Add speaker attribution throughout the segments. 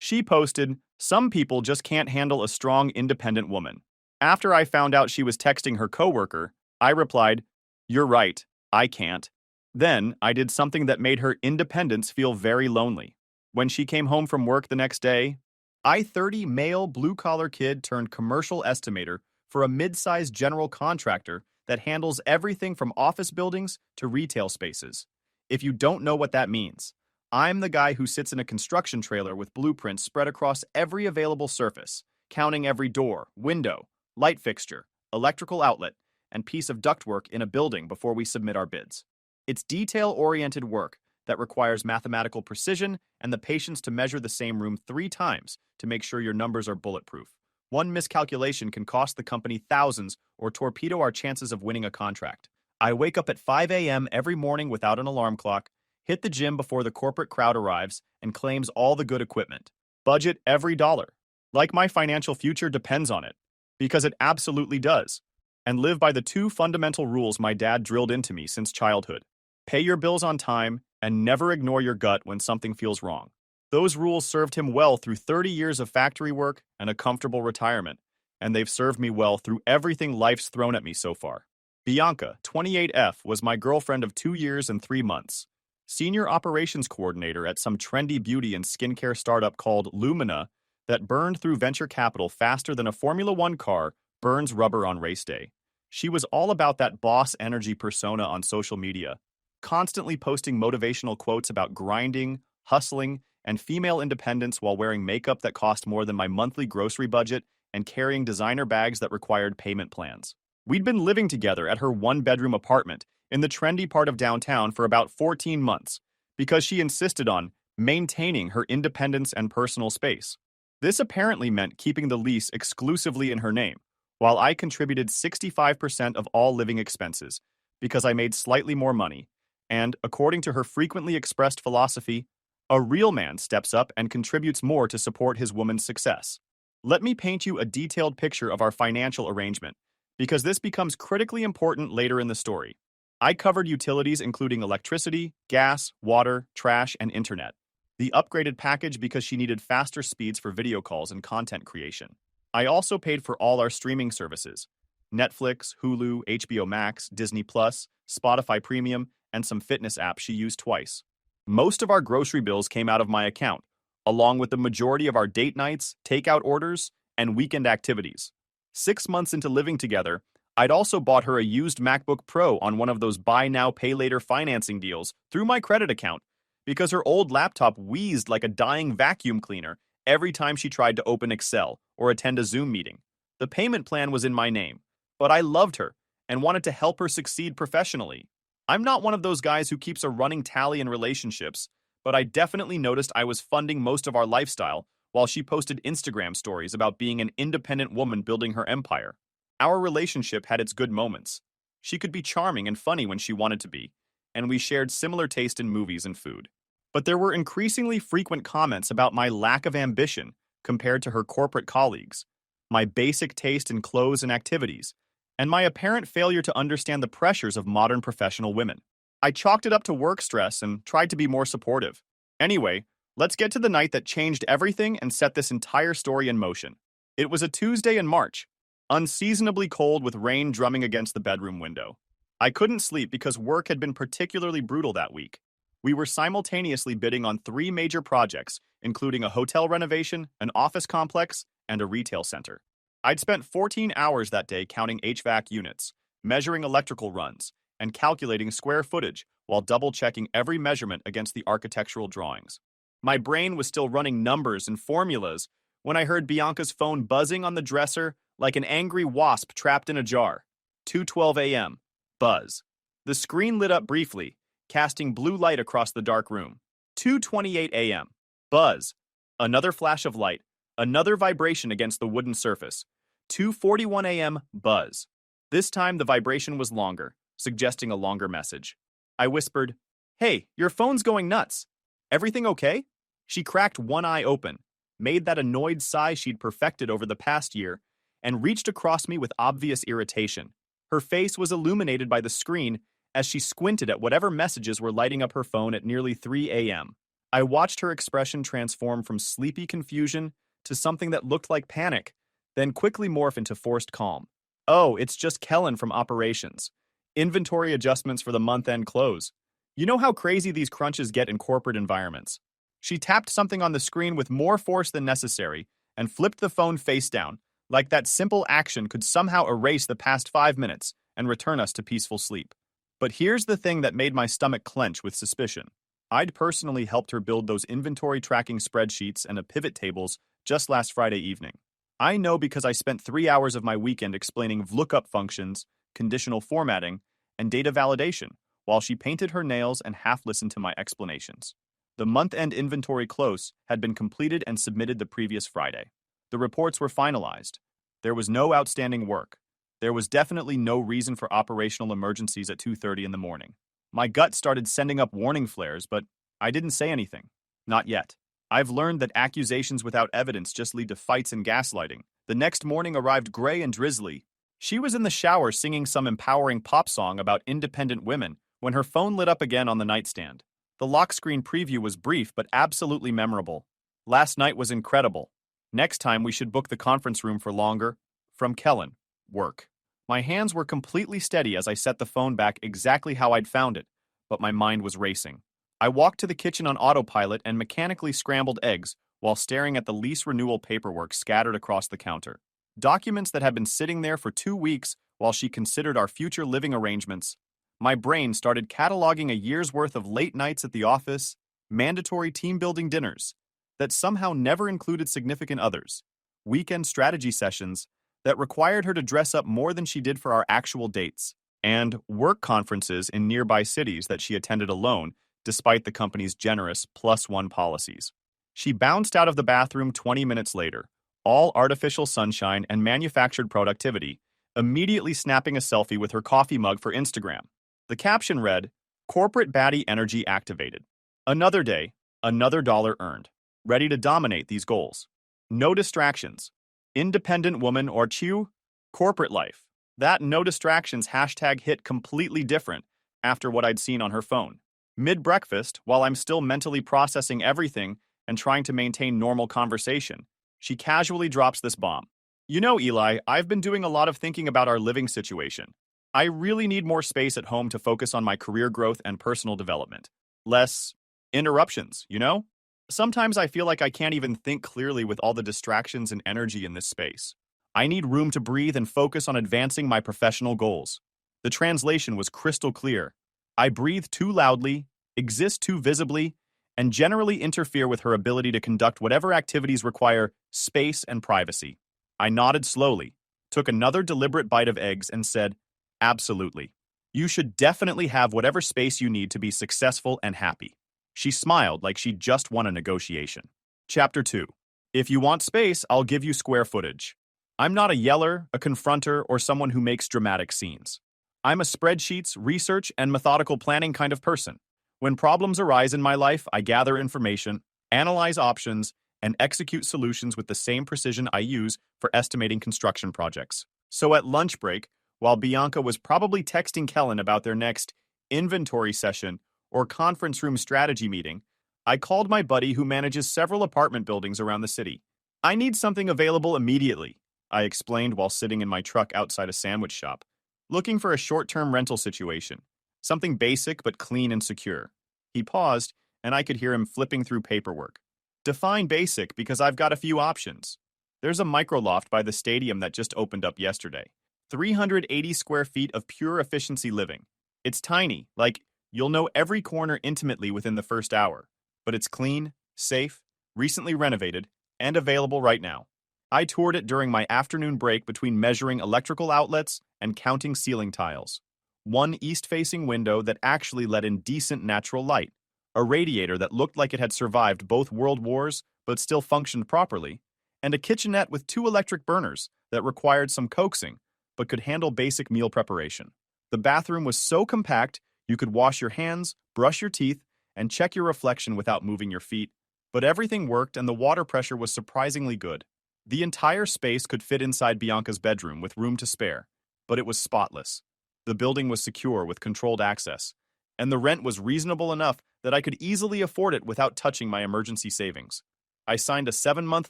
Speaker 1: She posted, "Some people just can't handle a strong, independent woman." After I found out she was texting her coworker, I replied, "You're right, I can't." Then I did something that made her independence feel very lonely. When she came home from work the next day, I, 30 male blue-collar kid turned commercial estimator for a mid-sized general contractor that handles everything from office buildings to retail spaces. If you don't know what that means, I'm the guy who sits in a construction trailer with blueprints spread across every available surface, counting every door, window, light fixture, electrical outlet, and piece of ductwork in a building before we submit our bids. It's detail-oriented work that requires mathematical precision and the patience to measure the same room 3 times to make sure your numbers are bulletproof. One miscalculation can cost the company thousands or torpedo our chances of winning a contract. I wake up at 5 a.m. every morning without an alarm clock, hit the gym before the corporate crowd arrives and claims all the good equipment. Budget every dollar. Like my financial future depends on it. Because it absolutely does. And live by the 2 fundamental rules my dad drilled into me since childhood. Pay your bills on time and never ignore your gut when something feels wrong. Those rules served him well through 30 years of factory work and a comfortable retirement, and they've served me well through everything life's thrown at me so far. Bianca, 28F, was my girlfriend of 2 years and 3 months. Senior operations coordinator at some trendy beauty and skincare startup called Lumina that burned through venture capital faster than a Formula One car burns rubber on race day. She was all about that boss energy persona on social media, constantly posting motivational quotes about grinding, hustling, and female independence while wearing makeup that cost more than my monthly grocery budget and carrying designer bags that required payment plans. We'd been living together at her 1-bedroom apartment in the trendy part of downtown for about 14 months because she insisted on maintaining her independence and personal space. This apparently meant keeping the lease exclusively in her name, while I contributed 65% of all living expenses because I made slightly more money. And, according to her frequently expressed philosophy, a real man steps up and contributes more to support his woman's success. Let me paint you a detailed picture of our financial arrangement, because this becomes critically important later in the story. I covered utilities including electricity, gas, water, trash, and internet. The upgraded package because she needed faster speeds for video calls and content creation. I also paid for all our streaming services: Netflix, Hulu, HBO Max, Disney Plus, Spotify Premium, and some fitness apps she used twice. Most of our grocery bills came out of my account, along with the majority of our date nights, takeout orders, and weekend activities. 6 months into living together, I'd also bought her a used MacBook Pro on one of those buy now, pay later financing deals through my credit account because her old laptop wheezed like a dying vacuum cleaner every time she tried to open Excel or attend a Zoom meeting. The payment plan was in my name, but I loved her and wanted to help her succeed professionally. I'm not one of those guys who keeps a running tally in relationships, but I definitely noticed I was funding most of our lifestyle while she posted Instagram stories about being an independent woman building her empire. Our relationship had its good moments. She could be charming and funny when she wanted to be, and we shared similar taste in movies and food. But there were increasingly frequent comments about my lack of ambition compared to her corporate colleagues, my basic taste in clothes and activities, and my apparent failure to understand the pressures of modern professional women. I chalked it up to work stress and tried to be more supportive. Anyway, let's get to the night that changed everything and set this entire story in motion. It was a Tuesday in March, unseasonably cold with rain drumming against the bedroom window. I couldn't sleep because work had been particularly brutal that week. We were simultaneously bidding on 3 major projects, including a hotel renovation, an office complex, and a retail center. I'd spent 14 hours that day counting HVAC units, measuring electrical runs, and calculating square footage while double-checking every measurement against the architectural drawings. My brain was still running numbers and formulas when I heard Bianca's phone buzzing on the dresser like an angry wasp trapped in a jar. 2:12 a.m. Buzz. The screen lit up briefly, casting blue light across the dark room. 2:28 a.m. Buzz. Another flash of light, another vibration against the wooden surface. 2:41 a.m. Buzz. This time the vibration was longer, suggesting a longer message. I whispered, "Hey, your phone's going nuts. Everything okay?" She cracked one eye open, made that annoyed sigh she'd perfected over the past year, and reached across me with obvious irritation. Her face was illuminated by the screen as she squinted at whatever messages were lighting up her phone at nearly 3 a.m. I watched her expression transform from sleepy confusion to something that looked like panic, then quickly morph into forced calm. Oh, it's just Kellen from operations. Inventory adjustments for the month-end close. You know how crazy these crunches get in corporate environments. She tapped something on the screen with more force than necessary and flipped the phone face down, like that simple action could somehow erase the past 5 minutes and return us to peaceful sleep. But here's the thing that made my stomach clench with suspicion. I'd personally helped her build those inventory tracking spreadsheets and a pivot tables just last Friday evening. I know because I spent 3 hours of my weekend explaining VLOOKUP functions, conditional formatting, and data validation, while she painted her nails and half listened to my explanations. The month-end inventory close had been completed and submitted the previous Friday. The reports were finalized. There was no outstanding work. There was definitely no reason for operational emergencies at 2:30 in the morning. My gut started sending up warning flares, but I didn't say anything. Not yet. I've learned that accusations without evidence just lead to fights and gaslighting. The next morning arrived gray and drizzly. She was in the shower singing some empowering pop song about independent women when her phone lit up again on the nightstand. The lock screen preview was brief but absolutely memorable. Last night was incredible. Next time we should book the conference room for longer. From Kellen. Work. My hands were completely steady as I set the phone back exactly how I'd found it, but my mind was racing. I walked to the kitchen on autopilot and mechanically scrambled eggs while staring at the lease renewal paperwork scattered across the counter. Documents that had been sitting there for 2 weeks while she considered our future living arrangements. My brain started cataloging a year's worth of late nights at the office, mandatory team-building dinners that somehow never included significant others, weekend strategy sessions that required her to dress up more than she did for our actual dates, and work conferences in nearby cities that she attended alone despite the company's generous +1 policies. She bounced out of the bathroom 20 minutes later, all artificial sunshine and manufactured productivity, immediately snapping a selfie with her coffee mug for Instagram. The caption read, "Corporate baddie energy activated. Another day, another dollar earned. Ready to dominate these goals. No distractions. Independent woman or chew? Corporate life." That no distractions hashtag hit completely different after what I'd seen on her phone. Mid-breakfast, while I'm still mentally processing everything and trying to maintain normal conversation, she casually drops this bomb. "You know, Eli, I've been doing a lot of thinking about our living situation. I really need more space at home to focus on my career growth and personal development. Less interruptions, you know? Sometimes I feel like I can't even think clearly with all the distractions and energy in this space. I need room to breathe and focus on advancing my professional goals." The translation was crystal clear. I breathe too loudly, exist too visibly, and generally interfere with her ability to conduct whatever activities require space and privacy. I nodded slowly, took another deliberate bite of eggs, and said, "Absolutely. You should definitely have whatever space you need to be successful and happy." She smiled like she'd just won a negotiation. Chapter 2. If you want space, I'll give you square footage. I'm not a yeller, a confronter, or someone who makes dramatic scenes. I'm a spreadsheets, research, and methodical planning kind of person. When problems arise in my life, I gather information, analyze options, and execute solutions with the same precision I use for estimating construction projects. So at lunch break, while Bianca was probably texting Kellen about their next inventory session or conference room strategy meeting, I called my buddy who manages several apartment buildings around the city. "I need something available immediately," I explained while sitting in my truck outside a sandwich shop, looking for a short-term rental situation, something basic but clean and secure. He paused, and I could hear him flipping through paperwork. "Define basic because I've got a few options. There's a microloft by the stadium that just opened up yesterday. 380 square feet of pure efficiency living. It's tiny, like you'll know every corner intimately within the first hour, but it's clean, safe, recently renovated, and available right now." I toured it during my afternoon break between measuring electrical outlets and counting ceiling tiles. One east-facing window that actually let in decent natural light, a radiator that looked like it had survived both world wars but still functioned properly, and a kitchenette with 2 electric burners that required some coaxing but could handle basic meal preparation. The bathroom was so compact you could wash your hands, brush your teeth, and check your reflection without moving your feet, but everything worked and the water pressure was surprisingly good. The entire space could fit inside Bianca's bedroom with room to spare, but it was spotless. The building was secure with controlled access, and the rent was reasonable enough that I could easily afford it without touching my emergency savings. I signed a 7-month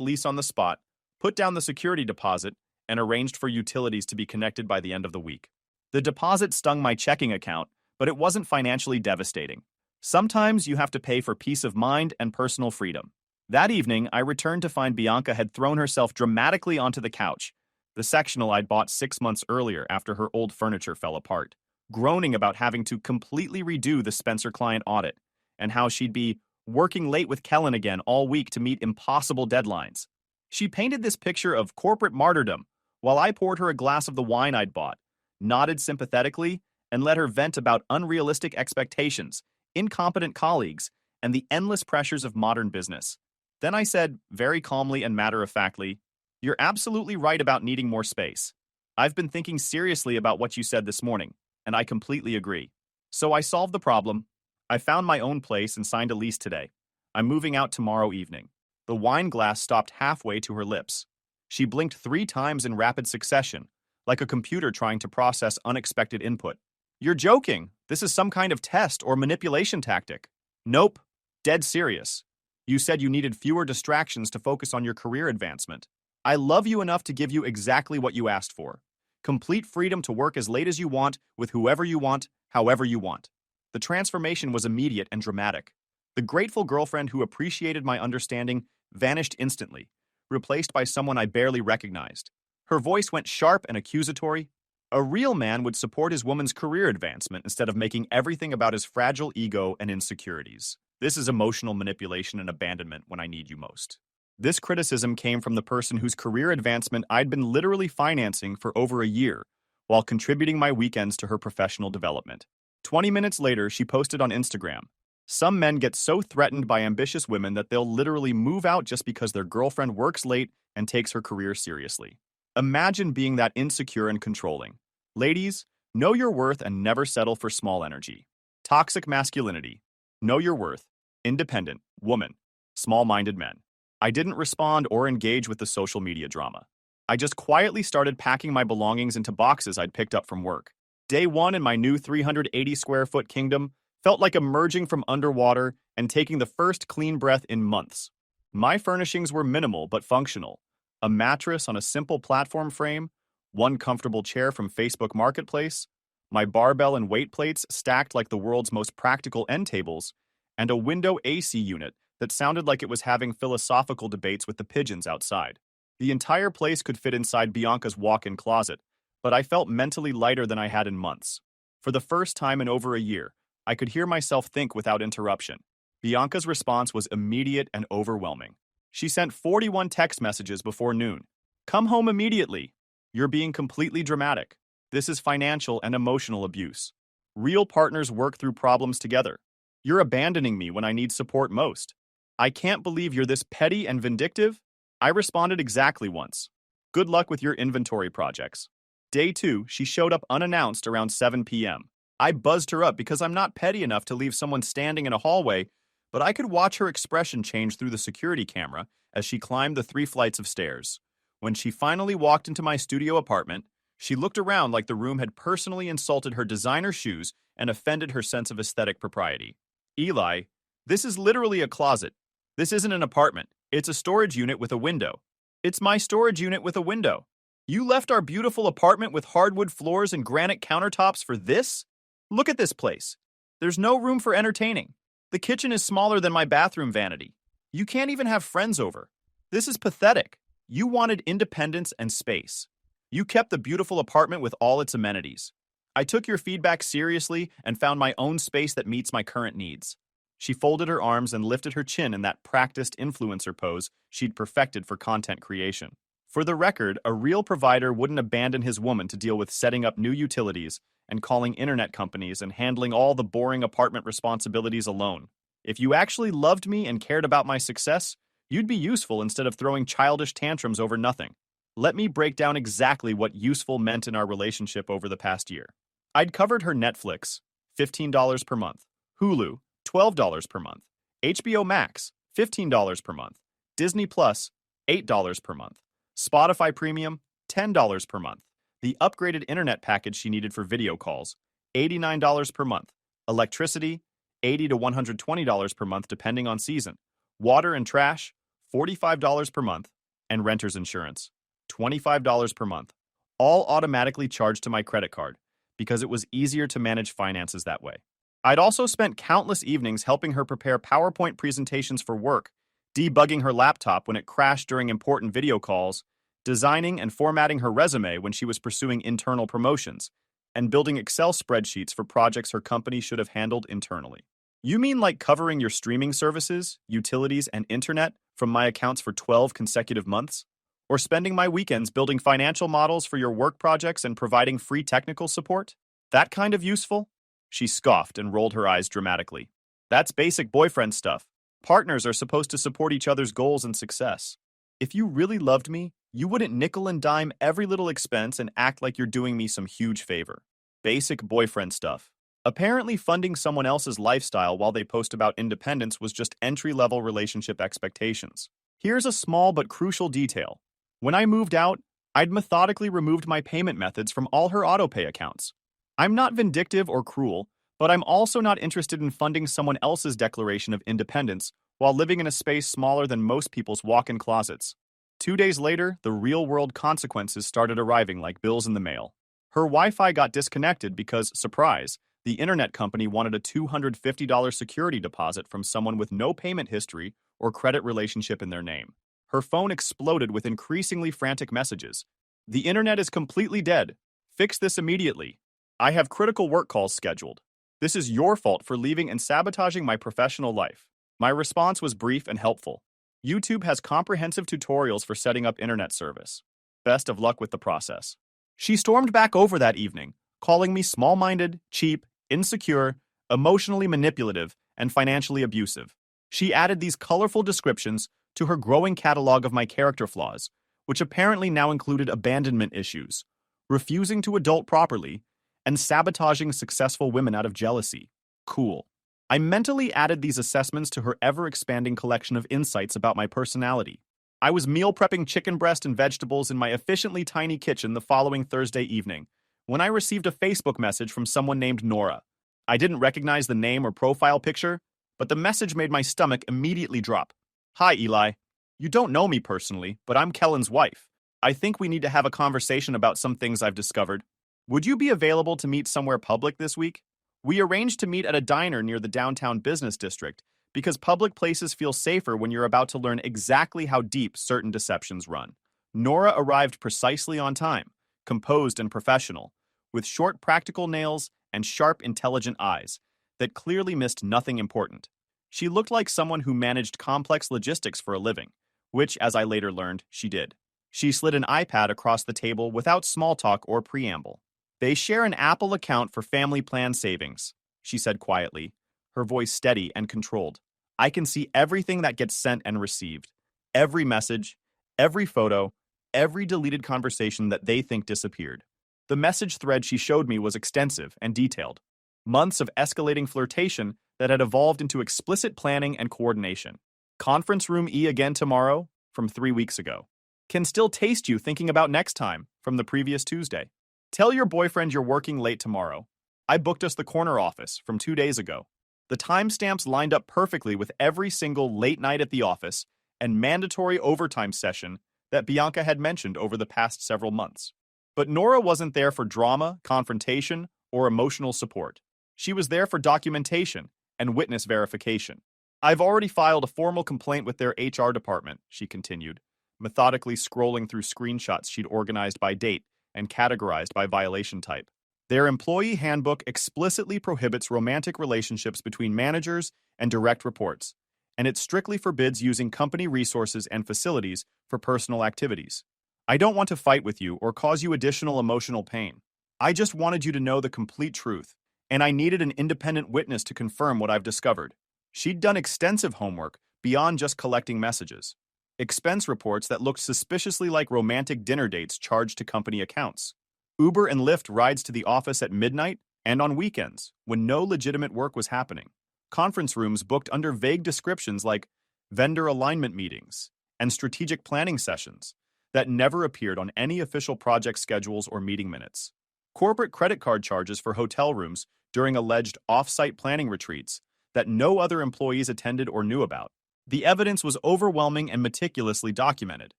Speaker 1: lease on the spot, put down the security deposit, and arranged for utilities to be connected by the end of the week. The deposit stung my checking account, but it wasn't financially devastating. Sometimes you have to pay for peace of mind and personal freedom. That evening, I returned to find Bianca had thrown herself dramatically onto the couch, the sectional I'd bought 6 months earlier after her old furniture fell apart, groaning about having to completely redo the Spencer client audit, and how she'd be working late with Kellen again all week to meet impossible deadlines. She painted this picture of corporate martyrdom while I poured her a glass of the wine I'd bought, nodded sympathetically, and let her vent about unrealistic expectations, incompetent colleagues, and the endless pressures of modern business. Then I said, very calmly and matter-of-factly, "You're absolutely right about needing more space. I've been thinking seriously about what you said this morning, and I completely agree. So I solved the problem. I found my own place and signed a lease today. I'm moving out tomorrow evening." The wine glass stopped halfway to her lips. She blinked 3 times in rapid succession, like a computer trying to process unexpected input. "You're joking. This is some kind of test or manipulation tactic." "Nope. Dead serious. You said you needed fewer distractions to focus on your career advancement. I love you enough to give you exactly what you asked for. Complete freedom to work as late as you want, with whoever you want, however you want." The transformation was immediate and dramatic. The grateful girlfriend who appreciated my understanding vanished instantly, replaced by someone I barely recognized. Her voice went sharp and accusatory. A real man would support his woman's career advancement instead of making everything about his fragile ego and insecurities. This is emotional manipulation and abandonment when I need you most. This criticism came from the person whose career advancement I'd been literally financing for over a year, while contributing my weekends to her professional development. 20 minutes later, she posted on Instagram, "Some men get so threatened by ambitious women that they'll literally move out just because their girlfriend works late and takes her career seriously." Imagine being that insecure and controlling. Ladies, know your worth and never settle for small energy. Toxic masculinity. Know your worth. Independent. Woman. Small-minded men. I didn't respond or engage with the social media drama. I just quietly started packing my belongings into boxes I'd picked up from work. Day 1 in my new 380-square-foot kingdom felt like emerging from underwater and taking the first clean breath in months. My furnishings were minimal but functional. A mattress on a simple platform frame, one comfortable chair from Facebook Marketplace, my barbell and weight plates stacked like the world's most practical end tables, and a window AC unit that sounded like it was having philosophical debates with the pigeons outside. The entire place could fit inside Bianca's walk-in closet, but I felt mentally lighter than I had in months. For the first time in over a year, I could hear myself think without interruption. Bianca's response was immediate and overwhelming. She sent 41 text messages before noon. "Come home immediately. You're being completely dramatic. This is financial and emotional abuse. Real partners work through problems together. You're abandoning me when I need support most. I can't believe you're this petty and vindictive." I responded exactly once. "Good luck with your inventory projects." Day 2, she showed up unannounced around 7 p.m. I buzzed her up because I'm not petty enough to leave someone standing in a hallway, but I could watch her expression change through the security camera as she climbed the 3 flights of stairs. When she finally walked into my studio apartment, she looked around like the room had personally insulted her designer shoes and offended her sense of aesthetic propriety. "Eli, this is literally a closet. This isn't an apartment. It's a storage unit with a window." "It's my storage unit with a window. You left our beautiful apartment with hardwood floors and granite countertops for this? Look at this place. There's no room for entertaining. The kitchen is smaller than my bathroom vanity. You can't even have friends over. This is pathetic. You wanted independence and space. You kept the beautiful apartment with all its amenities. I took your feedback seriously and found my own space that meets my current needs." She folded her arms and lifted her chin in that practiced influencer pose she'd perfected for content creation. For the record, a real provider wouldn't abandon his woman to deal with setting up new utilities and calling internet companies and handling all the boring apartment responsibilities alone. If you actually loved me and cared about my success, you'd be useful instead of throwing childish tantrums over nothing. Let me break down exactly what useful meant in our relationship over the past year. I'd covered her Netflix, $15 per month, Hulu, $12 per month, HBO Max, $15 per month, Disney Plus, $8 per month, Spotify Premium, $10 per month, the upgraded internet package she needed for video calls, $89 per month, Electricity, $80 to $120 per month depending on season. Water and trash, $45 per month. And renter's insurance, $25 per month. All automatically charged to my credit card because it was easier to manage finances that way. I'd also spent countless evenings helping her prepare PowerPoint presentations for work, debugging her laptop when it crashed during important video calls, designing and formatting her resume when she was pursuing internal promotions, and building Excel spreadsheets for projects her company should have handled internally. You mean like covering your streaming services, utilities, and internet from my accounts for 12 consecutive months? Or spending my weekends building financial models for your work projects and providing free technical support? That kind of useful? She scoffed and rolled her eyes dramatically. That's basic boyfriend stuff. Partners are supposed to support each other's goals and success. If you really loved me, you wouldn't nickel and dime every little expense and act like you're doing me some huge favor. Basic boyfriend stuff. Apparently, funding someone else's lifestyle while they post about independence was just entry-level relationship expectations. Here's a small but crucial detail. When I moved out, I'd methodically removed my payment methods from all her autopay accounts. I'm not vindictive or cruel, but I'm also not interested in funding someone else's declaration of independence while living in a space smaller than most people's walk-in closets. 2 days later, the real-world consequences started arriving like bills in the mail. Her Wi-Fi got disconnected because, surprise, the internet company wanted a $250 security deposit from someone with no payment history or credit relationship in their name. Her phone exploded with increasingly frantic messages. The internet is completely dead. Fix this immediately. I have critical work calls scheduled. This is your fault for leaving and sabotaging my professional life. My response was brief and helpful. YouTube has comprehensive tutorials for setting up internet service. Best of luck with the process. She stormed back over that evening, calling me small-minded, cheap, insecure, emotionally manipulative, and financially abusive. She added these colorful descriptions to her growing catalog of my character flaws, which apparently now included abandonment issues, refusing to adult properly, and sabotaging successful women out of jealousy. Cool. I mentally added these assessments to her ever-expanding collection of insights about my personality. I was meal prepping chicken breast and vegetables in my efficiently tiny kitchen the following Thursday evening when I received a Facebook message from someone named Nora. I didn't recognize the name or profile picture, but the message made my stomach immediately drop. Hi, Eli. You don't know me personally, but I'm Kellen's wife. I think we need to have a conversation about some things I've discovered. Would you be available to meet somewhere public this week? We arranged to meet at a diner near the downtown business district because public places feel safer when you're about to learn exactly how deep certain deceptions run. Nora arrived precisely on time, composed and professional, with short practical nails and sharp, intelligent eyes that clearly missed nothing important. She looked like someone who managed complex logistics for a living, which, as I later learned, she did. She slid an iPad across the table without small talk or preamble. They share an Apple account for family plan savings, she said quietly, her voice steady and controlled. I can see everything that gets sent and received. Every message, every photo, every deleted conversation that they think disappeared. The message thread she showed me was extensive and detailed. Months of escalating flirtation that had evolved into explicit planning and coordination. Conference room E again tomorrow, from 3 weeks ago. Can still taste you thinking about next time, from the previous Tuesday. Tell your boyfriend you're working late tomorrow. I booked us the corner office from 2 days ago. The timestamps lined up perfectly with every single late night at the office and mandatory overtime session that Bianca had mentioned over the past several months. But Nora wasn't there for drama, confrontation, or emotional support. She was there for documentation and witness verification. I've already filed a formal complaint with their HR department, she continued, methodically scrolling through screenshots she'd organized by date and categorized by violation type. Their employee handbook explicitly prohibits romantic relationships between managers and direct reports, and it strictly forbids using company resources and facilities for personal activities. I don't want to fight with you or cause you additional emotional pain. I just wanted you to know the complete truth, and I needed an independent witness to confirm what I've discovered. She'd done extensive homework beyond just collecting messages. Expense reports that looked suspiciously like romantic dinner dates charged to company accounts. Uber and Lyft rides to the office at midnight and on weekends when no legitimate work was happening. Conference rooms booked under vague descriptions like vendor alignment meetings and strategic planning sessions that never appeared on any official project schedules or meeting minutes. Corporate credit card charges for hotel rooms during alleged off-site planning retreats that no other employees attended or knew about. The evidence was overwhelming and meticulously documented.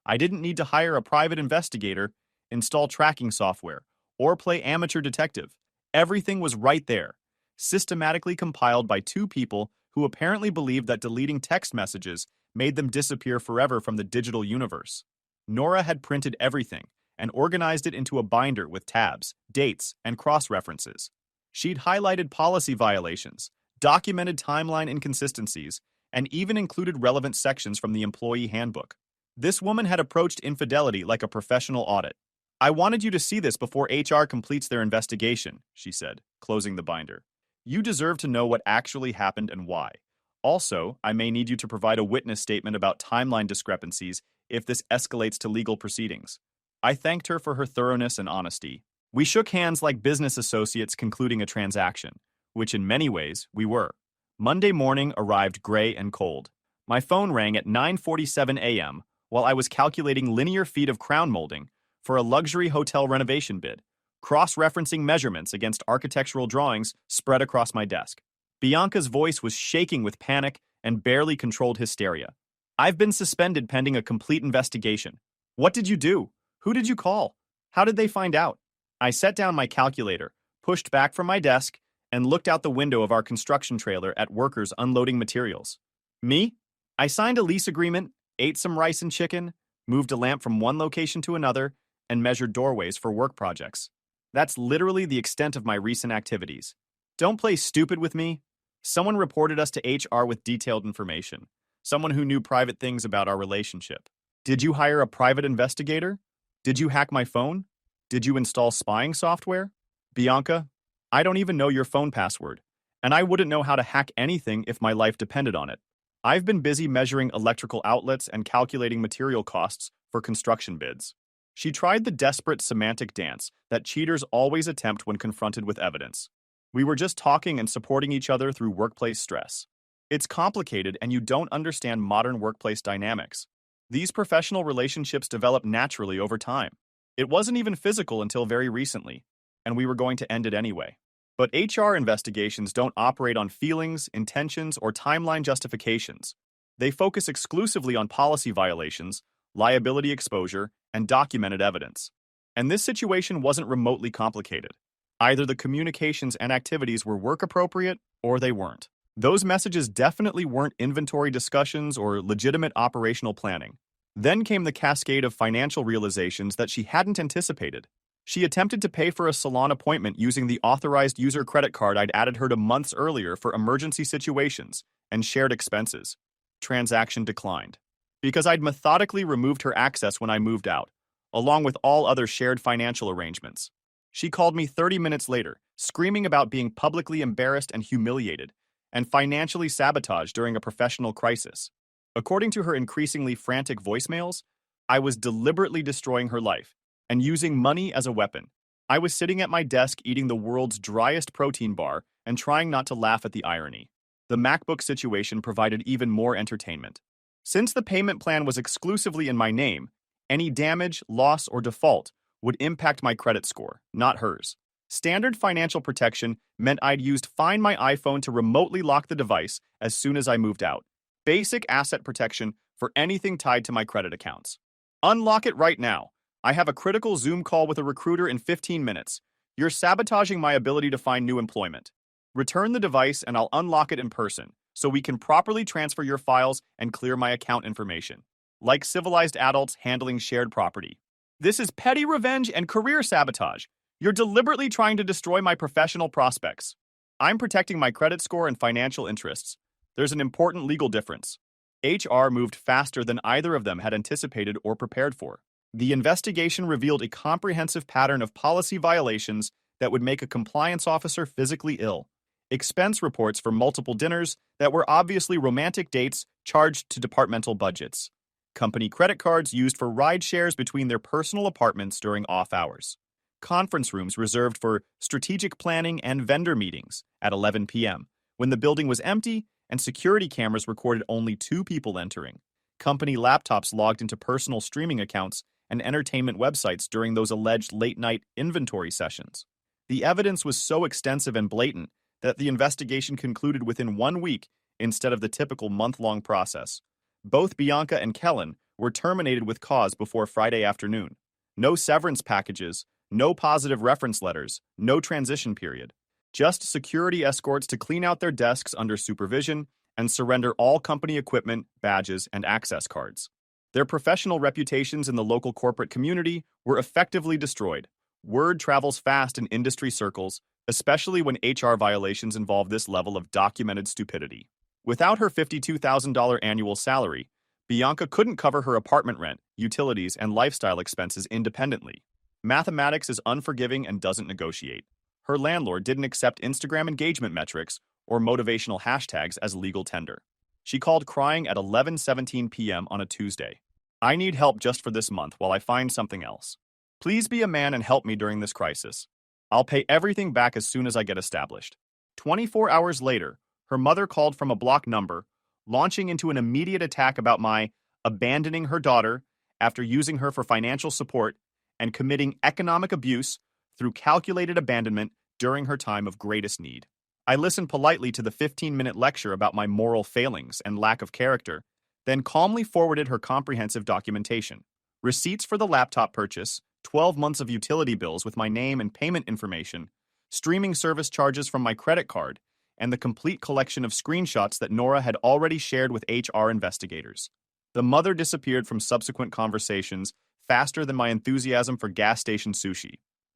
Speaker 1: I didn't need to hire a private investigator, install tracking software, or play amateur detective. Everything was right there, systematically compiled by two people who apparently believed that deleting text messages made them disappear forever from the digital universe. Nora had printed everything and organized it into a binder with tabs, dates, and cross-references. She'd highlighted policy violations, documented timeline inconsistencies, and even included relevant sections from the employee handbook. This woman had approached infidelity like a professional audit. "I wanted you to see this before HR completes their investigation," she said, closing the binder. "You deserve to know what actually happened and why. Also, I may need you to provide a witness statement about timeline discrepancies if this escalates to legal proceedings." I thanked her for her thoroughness and honesty. We shook hands like business associates concluding a transaction, which in many ways we were. Monday morning arrived gray and cold. My phone rang at 9:47 a.m. while I was calculating linear feet of crown molding for a luxury hotel renovation bid, cross-referencing measurements against architectural drawings spread across my desk. Bianca's voice was shaking with panic and barely controlled hysteria. "I've been suspended pending a complete investigation. What did you do? Who did you call? How did they find out?" I set down my calculator, pushed back from my desk, and looked out the window of our construction trailer at workers unloading materials. Me? I signed a lease agreement, ate some rice and chicken, moved a lamp from one location to another, and measured doorways for work projects. That's literally the extent of my recent activities. Don't play stupid with me. Someone reported us to HR with detailed information. Someone who knew private things about our relationship. Did you hire a private investigator? Did you hack my phone? Did you install spying software? Bianca, I don't even know your phone password, and I wouldn't know how to hack anything if my life depended on it. I've been busy measuring electrical outlets and calculating material costs for construction bids. She tried the desperate semantic dance that cheaters always attempt when confronted with evidence. We were just talking and supporting each other through workplace stress. It's complicated and you don't understand modern workplace dynamics. These professional relationships develop naturally over time. It wasn't even physical until very recently, and we were going to end it anyway. But HR investigations don't operate on feelings, intentions, or timeline justifications. They focus exclusively on policy violations, liability exposure, and documented evidence. And this situation wasn't remotely complicated. Either the communications and activities were work appropriate, or they weren't. Those messages definitely weren't inventory discussions or legitimate operational planning. Then came the cascade of financial realizations that she hadn't anticipated. She attempted to pay for a salon appointment using the authorized user credit card I'd added her to months earlier for emergency situations and shared expenses. Transaction declined. Because I'd methodically removed her access when I moved out, along with all other shared financial arrangements. She called me 30 minutes later, screaming about being publicly embarrassed and humiliated, and financially sabotaged during a professional crisis. According to her increasingly frantic voicemails, I was deliberately destroying her life and using money as a weapon. I was sitting at my desk eating the world's driest protein bar and trying not to laugh at the irony. The MacBook situation provided even more entertainment. Since the payment plan was exclusively in my name, any damage, loss, or default would impact my credit score, not hers. Standard financial protection meant I'd used Find My iPhone to remotely lock the device as soon as I moved out. Basic asset protection for anything tied to my credit accounts. Unlock it right now. I have a critical Zoom call with a recruiter in 15 minutes. You're sabotaging my ability to find new employment. Return the device and I'll unlock it in person, so we can properly transfer your files and clear my account information. Like civilized adults handling shared property. This is petty revenge and career sabotage. You're deliberately trying to destroy my professional prospects. I'm protecting my credit score and financial interests. There's an important legal difference. HR moved faster than either of them had anticipated or prepared for. The investigation revealed a comprehensive pattern of policy violations that would make a compliance officer physically ill. Expense reports for multiple dinners that were obviously romantic dates charged to departmental budgets. Company credit cards used for ride shares between their personal apartments during off hours. Conference rooms reserved for strategic planning and vendor meetings at 11 p.m., when the building was empty and security cameras recorded only 2 people entering. Company laptops logged into personal streaming accounts and entertainment websites during those alleged late-night inventory sessions. The evidence was so extensive and blatant that the investigation concluded within 1 week instead of the typical month-long process. Both Bianca and Kellen were terminated with cause before Friday afternoon. No severance packages, no positive reference letters, no transition period. Just security escorts to clean out their desks under supervision and surrender all company equipment, badges, and access cards. Their professional reputations in the local corporate community were effectively destroyed. Word travels fast in industry circles, especially when HR violations involve this level of documented stupidity. Without her $52,000 annual salary, Bianca couldn't cover her apartment rent, utilities, and lifestyle expenses independently. Mathematics is unforgiving and doesn't negotiate. Her landlord didn't accept Instagram engagement metrics or motivational hashtags as legal tender. She called crying at 11:17 p.m. on a Tuesday. I need help just for this month while I find something else. Please be a man and help me during this crisis. I'll pay everything back as soon as I get established. 24 hours later, her mother called from a blocked number, launching into an immediate attack about my abandoning her daughter after using her for financial support and committing economic abuse through calculated abandonment during her time of greatest need. I listened politely to the 15-minute lecture about my moral failings and lack of character, then calmly forwarded her comprehensive documentation. Receipts for the laptop purchase, 12 months of utility bills with my name and payment information, streaming service charges from my credit card, and the complete collection of screenshots that Nora had already shared with HR investigators. The mother disappeared from subsequent conversations faster than my enthusiasm for gas station sushi.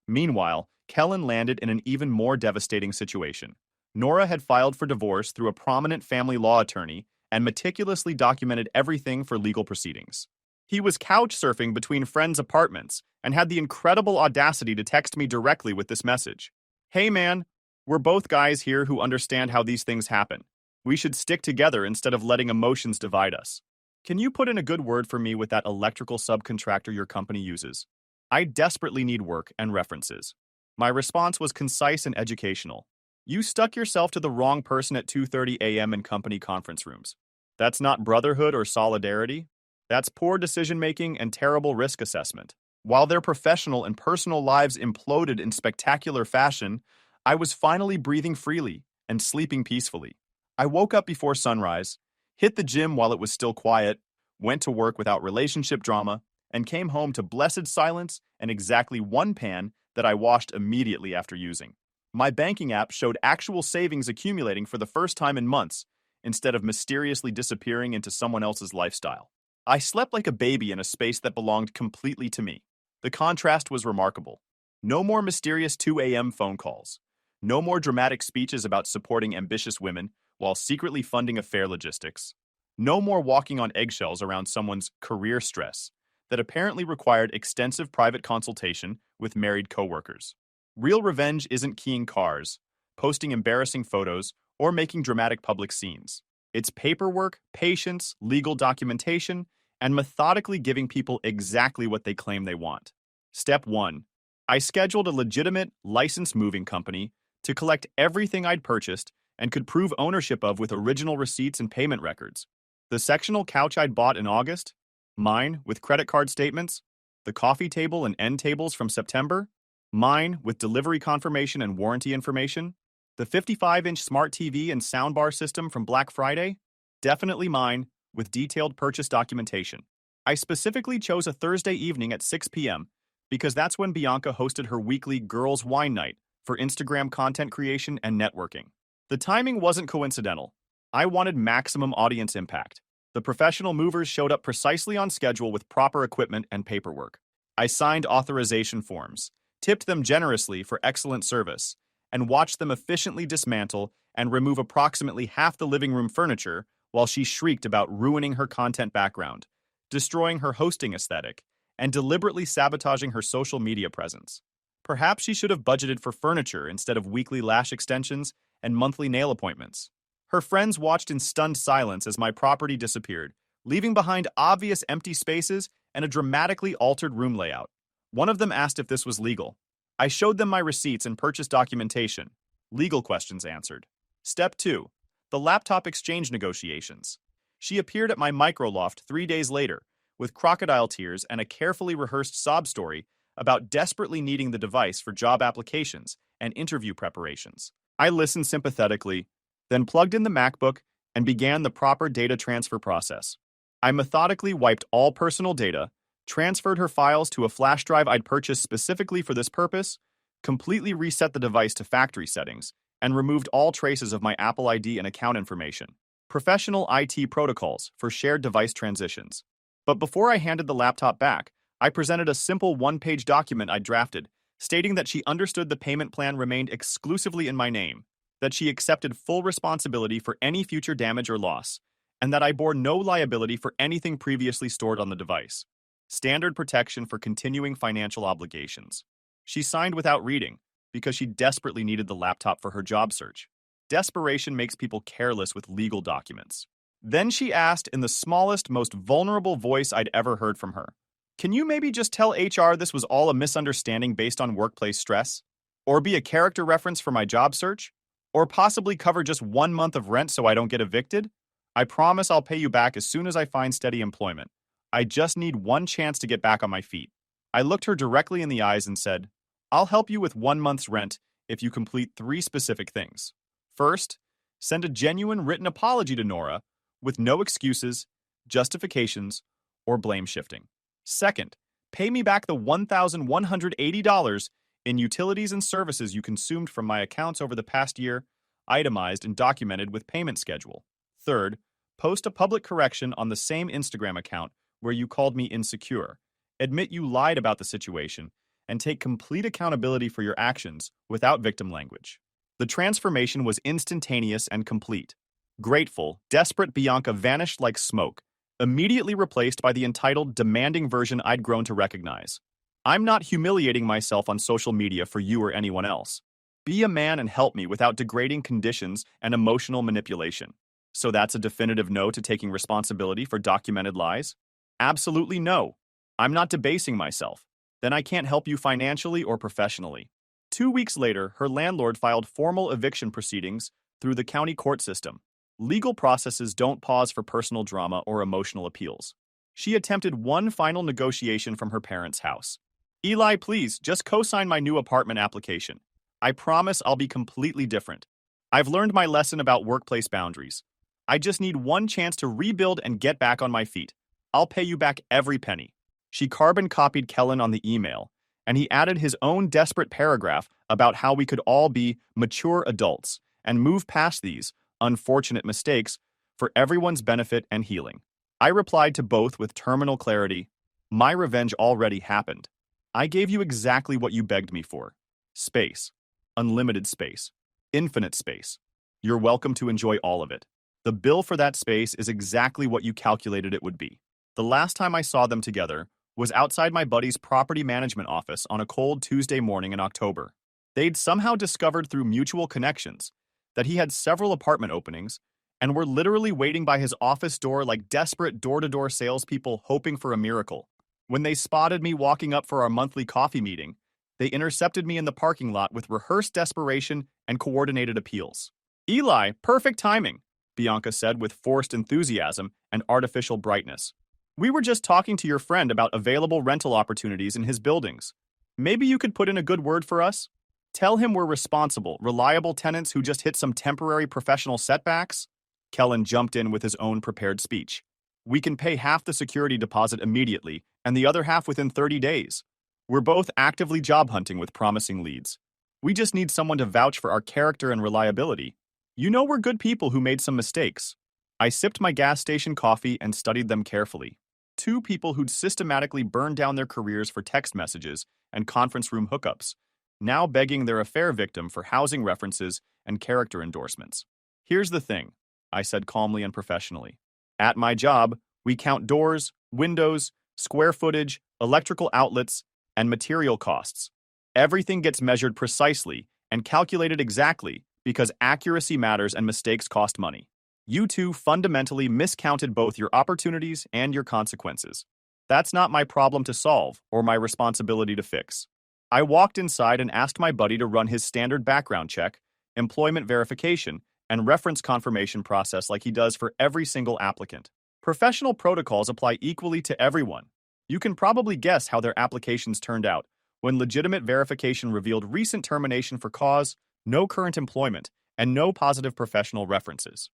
Speaker 1: Meanwhile, Kellen landed in an even more devastating situation. Nora had filed for divorce through a prominent family law attorney and meticulously documented everything for legal proceedings. He was couch surfing between friends' apartments and had the incredible audacity to text me directly with this message. Hey man, we're both guys here who understand how these things happen. We should stick together instead of letting emotions divide us. Can you put in a good word for me with that electrical subcontractor your company uses? I desperately need work and references. My response was concise and educational. You stuck yourself to the wrong person at 2:30 a.m. in company conference rooms. That's not brotherhood or solidarity. That's poor decision-making and terrible risk assessment. While their professional and personal lives imploded in spectacular fashion, I was finally breathing freely and sleeping peacefully. I woke up before sunrise, hit the gym while it was still quiet, went to work without relationship drama, and came home to blessed silence and exactly one pan that I washed immediately after using. My banking app showed actual savings accumulating for the first time in months, instead of mysteriously disappearing into someone else's lifestyle. I slept like a baby in a space that belonged completely to me. The contrast was remarkable. No more mysterious 2 a.m. phone calls. No more dramatic speeches about supporting ambitious women while secretly funding affair logistics. No more walking on eggshells around someone's career stress that apparently required extensive private consultation with married coworkers. Real revenge isn't keying cars, posting embarrassing photos, or making dramatic public scenes. It's paperwork, patience, legal documentation, and methodically giving people exactly what they claim they want. Step 1. I scheduled a legitimate, licensed moving company to collect everything I'd purchased and could prove ownership of with original receipts and payment records. The sectional couch I'd bought in August, mine with credit card statements, the coffee table and end tables from September, mine with delivery confirmation and warranty information, the 55-inch smart TV and soundbar system from Black Friday, definitely mine with detailed purchase documentation. I specifically chose a Thursday evening at 6 p.m. because that's when Bianca hosted her weekly Girls Wine Night for Instagram content creation and networking. The timing wasn't coincidental. I wanted maximum audience impact. The professional movers showed up precisely on schedule with proper equipment and paperwork. I signed authorization forms, tipped them generously for excellent service, and watched them efficiently dismantle and remove approximately half the living room furniture while she shrieked about ruining her content background, destroying her hosting aesthetic, and deliberately sabotaging her social media presence. Perhaps she should have budgeted for furniture instead of weekly lash extensions and monthly nail appointments. Her friends watched in stunned silence as my property disappeared, leaving behind obvious empty spaces and a dramatically altered room layout. One of them asked if this was legal. I showed them my receipts and purchase documentation. Legal questions answered. Step 2. The laptop exchange negotiations. She appeared at my microloft 3 days later, with crocodile tears and a carefully rehearsed sob story about desperately needing the device for job applications and interview preparations. I listened sympathetically, then plugged in the MacBook and began the proper data transfer process. I methodically wiped all personal data, transferred her files to a flash drive I'd purchased specifically for this purpose, completely reset the device to factory settings, and removed all traces of my Apple ID and account information. Professional IT protocols for shared device transitions. But before I handed the laptop back, I presented a simple one-page document I'd drafted, stating that she understood the payment plan remained exclusively in my name, that she accepted full responsibility for any future damage or loss, and that I bore no liability for anything previously stored on the device. Standard protection for continuing financial obligations. She signed without reading, because she desperately needed the laptop for her job search. Desperation makes people careless with legal documents. Then she asked in the smallest, most vulnerable voice I'd ever heard from her, "Can you maybe just tell HR this was all a misunderstanding based on workplace stress? Or be a character reference for my job search? Or possibly cover just 1 month of rent so I don't get evicted? I promise I'll pay you back as soon as I find steady employment. I just need one chance to get back on my feet." I looked her directly in the eyes and said, "I'll help you with 1 month's rent if you complete 3 specific things. First, send a genuine written apology to Nora with no excuses, justifications, or blame shifting. Second, pay me back the $1,180 in utilities and services you consumed from my accounts over the past year, itemized and documented with payment schedule. Third, post a public correction on the same Instagram account where you called me insecure. Admit you lied about the situation and take complete accountability for your actions without victim language." The transformation was instantaneous and complete. Grateful, desperate Bianca vanished like smoke, immediately replaced by the entitled, demanding version I'd grown to recognize. I'm not humiliating myself on social media for you or anyone else. Be a man and help me without degrading conditions and emotional manipulation. So that's a definitive no to taking responsibility for documented lies? Absolutely no. I'm not debasing myself. Then I can't help you financially or professionally. 2 weeks later, her landlord filed formal eviction proceedings through the county court system. Legal processes don't pause for personal drama or emotional appeals. She attempted one final negotiation from her parents' house. "Eli, please, just co-sign my new apartment application. I promise I'll be completely different. I've learned my lesson about workplace boundaries. I just need one chance to rebuild and get back on my feet. I'll pay you back every penny." She carbon copied Kellen on the email, and he added his own desperate paragraph about how we could all be mature adults and move past these unfortunate mistakes for everyone's benefit and healing. I replied to both with terminal clarity, "My revenge already happened. I gave you exactly what you begged me for. Space. Unlimited space. Infinite space. You're welcome to enjoy all of it. The bill for that space is exactly what you calculated it would be." The last time I saw them together was outside my buddy's property management office on a cold Tuesday morning in October. They'd somehow discovered through mutual connections that he had several apartment openings and were literally waiting by his office door like desperate door-to-door salespeople hoping for a miracle. When they spotted me walking up for our monthly coffee meeting, they intercepted me in the parking lot with rehearsed desperation and coordinated appeals. "Eli, perfect timing," Bianca said with forced enthusiasm and artificial brightness. "We were just talking to your friend about available rental opportunities in his buildings. Maybe you could put in a good word for us? Tell him we're responsible, reliable tenants who just hit some temporary professional setbacks." Kellen jumped in with his own prepared speech. "We can pay half the security deposit immediately and the other half within 30 days. We're both actively job hunting with promising leads. We just need someone to vouch for our character and reliability. You know we're good people who made some mistakes." I sipped my gas station coffee and studied them carefully. 2 people who'd systematically burned down their careers for text messages and conference room hookups, now begging their affair victim for housing references and character endorsements. "Here's the thing," I said calmly and professionally. "At my job, we count doors, windows, square footage, electrical outlets, and material costs. Everything gets measured precisely and calculated exactly because accuracy matters and mistakes cost money. You two fundamentally miscounted both your opportunities and your consequences. That's not my problem to solve or my responsibility to fix." I walked inside and asked my buddy to run his standard background check, employment verification, and reference confirmation process like he does for every single applicant. Professional protocols apply equally to everyone. You can probably guess how their applications turned out when legitimate verification revealed recent termination for cause, no current employment, and no positive professional references.